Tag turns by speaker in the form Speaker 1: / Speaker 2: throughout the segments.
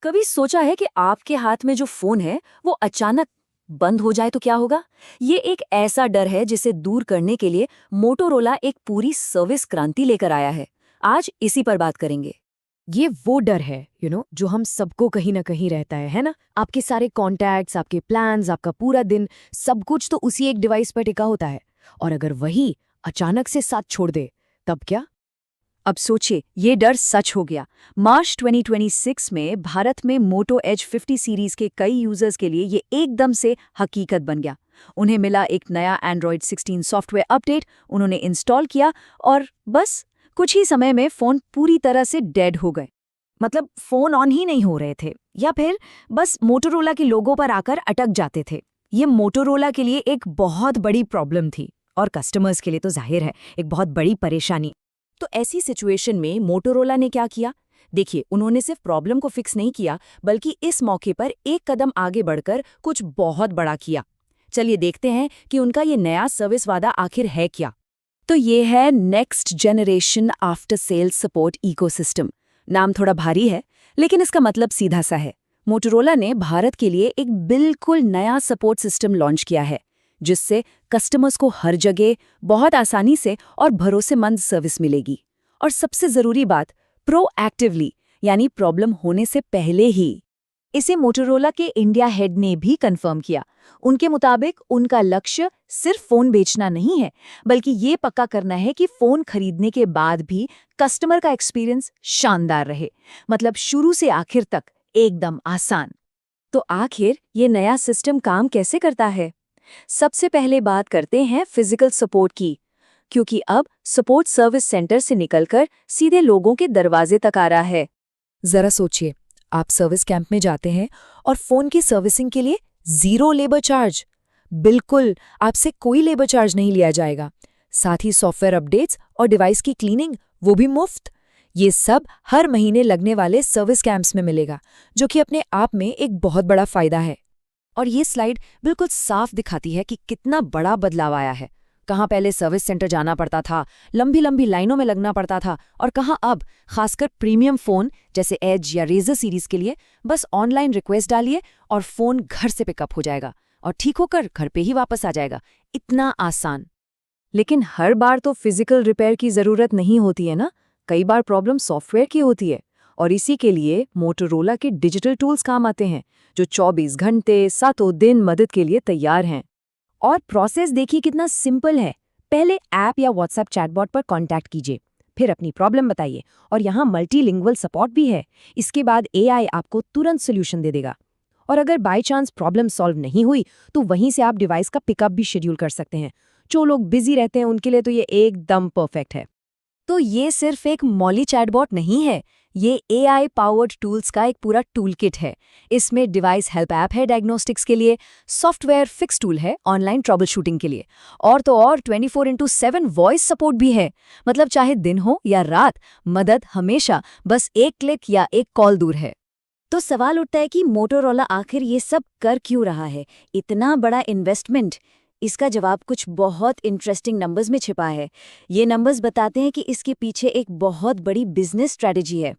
Speaker 1: कभी सोचा है कि आपके हाथ में जो फोन है वो अचानक बंद हो जाए तो क्या होगा? ये एक ऐसा डर है जिसे दूर करने के लिए मोटोरोला एक पूरी सर्विस क्रांति लेकर आया है। आज इसी पर बात करेंगे।
Speaker 2: ये वो डर है जो हम सबको कहीं ना कहीं रहता है ना। आपके सारे कॉन्टैक्ट्स, आपके प्लान्स, आपका पूरा दिन, सब कुछ तो उसी एक डिवाइस पर टिका होता है। और अगर वही अचानक से साथ छोड़ दे, तब क्या?
Speaker 1: अब सोचिए, ये डर सच हो गया। मार्च 2026 में भारत में मोटो एज 50 सीरीज के कई यूजर्स के लिए ये एकदम से हकीकत बन गया। उन्हें मिला एक नया एंड्रॉयड 16 सॉफ्टवेयर अपडेट, उन्होंने इंस्टॉल किया और बस कुछ ही समय में फोन पूरी तरह से डेड हो गए।
Speaker 2: मतलब फोन ऑन ही नहीं हो रहे थे, या फिर बस मोटोरोला के लोगो पर आकर अटक जाते थे। ये मोटोरोला के लिए एक बहुत बड़ी प्रॉब्लम थी, और कस्टमर्स के लिए तो जाहिर है एक बहुत बड़ी परेशानी। तो ऐसी सिचुएशन में मोटोरोला ने क्या किया? देखिए, उन्होंने सिर्फ प्रॉब्लम को फिक्स नहीं किया, बल्कि इस मौके पर एक कदम आगे बढ़कर कुछ बहुत बड़ा किया। चलिए देखते हैं कि उनका ये नया सर्विस वादा आखिर है क्या।
Speaker 1: तो ये है next generation after sales support ecosystem. नाम थोड़ा भारी है, लेकिन इसका मतलब सीधा सा है। मोटोरोला ने भारत के लिए एक बिल्कुल नया सपोर्ट सिस्टम लॉन्च किया है, जिससे कस्टमर्स को हर जगह बहुत आसानी से और भरोसेमंद सर्विस मिलेगी। और सबसे जरूरी बात, प्रोएक्टिवली, यानी प्रॉब्लम होने से पहले ही।
Speaker 2: इसे मोटोरोला के इंडिया हेड ने भी कंफर्म किया। उनके मुताबिक उनका लक्ष्य सिर्फ फोन बेचना नहीं है, बल्कि ये पक्का करना है कि फोन खरीदने के बाद भी कस्टमर का एक्सपीरियंस शानदार रहे। मतलब शुरू से आखिर तक एकदम आसान।
Speaker 1: तो आखिर ये नया सिस्टम काम कैसे करता है? सबसे पहले बात करते हैं फिजिकल सपोर्ट की, क्योंकि अब सपोर्ट सर्विस सेंटर से निकलकर सीधे लोगों के दरवाजे तक आ रहा है।
Speaker 2: जरा सोचिए, आप सर्विस कैंप में जाते हैं और फोन की सर्विसिंग के लिए 0 लेबर चार्ज। बिल्कुल, आपसे कोई लेबर चार्ज नहीं लिया जाएगा। साथ ही सॉफ्टवेयर अपडेट्स और डिवाइस की क्लीनिंग, वो भी मुफ्त। ये सब हर महीने लगने वाले सर्विस कैंप्स में मिलेगा, जो कि अपने आप में एक बहुत बड़ा फायदा है। और ये स्लाइड बिल्कुल साफ दिखाती है कि कितना बड़ा बदलाव आया है। कहाँ पहले सर्विस सेंटर जाना पड़ता था, लंबी लंबी लाइनों में लगना पड़ता था, और कहाँ अब, खासकर प्रीमियम फोन जैसे एज या रेजर सीरीज के लिए, बस ऑनलाइन रिक्वेस्ट डालिए और फोन घर से पिकअप हो जाएगा और ठीक होकर घर पे ही वापस आ जाएगा। इतना आसान।
Speaker 1: लेकिन हर बार तो फिजिकल रिपेयर की जरूरत नहीं होती है ना। कई बार प्रॉब्लम सॉफ्टवेयर की होती है, और इसी के लिए मोटोरोला के डिजिटल टूल्स काम आते हैं, जो 24 घंटे 7 दिन मदद के लिए तैयार हैं।
Speaker 2: और प्रोसेस देखिए कितना सिंपल है। पहले ऐप या व्हाट्सएप चैटबॉट पर कांटेक्ट कीजिए, फिर अपनी प्रॉब्लम बताइए, और यहाँ मल्टीलिंगुअल सपोर्ट भी है। इसके बाद एआई आपको तुरंत सोल्यूशन दे देगा। और अगर बाय चांस प्रॉब्लम सॉल्व नहीं हुई, तो वहीं से आप डिवाइस का पिकअप भी शेड्यूल कर सकते हैं। जो लोग बिजी रहते हैं उनके लिए तो ये एकदम परफेक्ट है। तो ये सिर्फ एक मॉली चैटबॉट नहीं है, ये AI पावर्ड टूल्स का एक पूरा टूलकिट है। इसमें डिवाइस हेल्प ऐप है डायग्नोस्टिक्स के लिए, सॉफ्टवेयर फिक्स टूल है ऑनलाइन ट्रबल शूटिंग के लिए, और तो और 24/7 वॉइस सपोर्ट भी है। मतलब चाहे दिन हो या रात, मदद हमेशा बस एक क्लिक या एक कॉल दूर है। तो सवाल उठता है कि मोटोरोला आखिर ये सब कर क्यों रहा है, इतना बड़ा इन्वेस्टमेंट? इसका जवाब कुछ बहुत इंटरेस्टिंग नंबर्स में छिपा है। ये नंबर्स बताते हैं कि इसके पीछे एक बहुत बड़ी बिजनेस स्ट्रैटेजी है।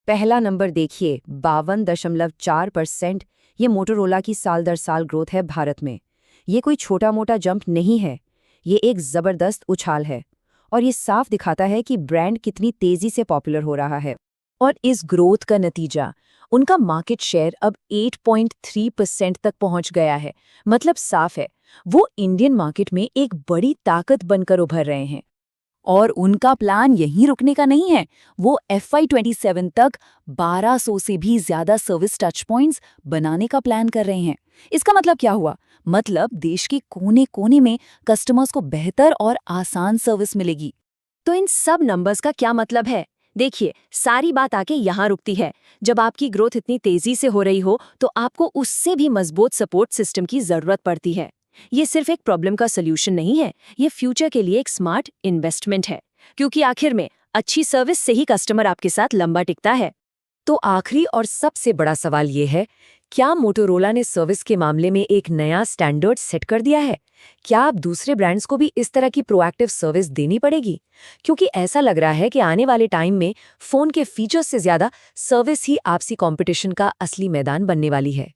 Speaker 2: पहला नंबर देखिए, 52.4%। ये मोटोरोला की साल दर साल ग्रोथ है भारत में। ये कोई छोटा मोटा जंप नहीं है, ये एक जबरदस्त उछाल है। और ये साफ दिखाता है कि ब्रांड कितनी तेजी से पॉपुलर हो रहा है। और इस ग्रोथ का नतीजा, उनका मार्केट शेयर अब 8.3% तक पहुंच गया है। मतलब साफ है, वो इंडियन मार्केट में एक बड़ी ताकत बनकर उभर रहे हैं। और उनका प्लान यहीं रुकने का नहीं है। वो FY27 तक 1200 से भी ज्यादा सर्विस टच पॉइंट्स बनाने का प्लान कर रहे हैं। इसका मतलब क्या हुआ? मतलब देश के कोने कोने में कस्टमर्स को बेहतर और आसान सर्विस मिलेगी। तो इन सब नंबर्स का क्या मतलब है? देखिए, सारी बात आके यहाँ रुकती है। जब आपकी ग्रोथ इतनी तेजी से हो रही हो, तो आपको उससे भी मजबूत सपोर्ट सिस्टम की जरूरत पड़ती है। ये सिर्फ एक प्रॉब्लम का सॉल्यूशन नहीं है, ये फ्यूचर के लिए एक स्मार्ट इन्वेस्टमेंट है। क्योंकि आखिर में अच्छी सर्विस से ही कस्टमर आपके साथ लंबा टिकता है। तो आखिरी और सबसे बड़ा सवाल ये है क्या मोटोरोला ने सर्विस के मामले में एक नया स्टैंडर्ड सेट कर दिया है? क्या अब दूसरे ब्रांड्स को भी इस तरह की प्रोएक्टिव सर्विस देनी पड़ेगी? क्योंकि ऐसा लग रहा है कि आने वाले टाइम में फोन के फीचर्स से ज्यादा सर्विस ही आपसी कंपटीशन का असली मैदान बनने वाली है।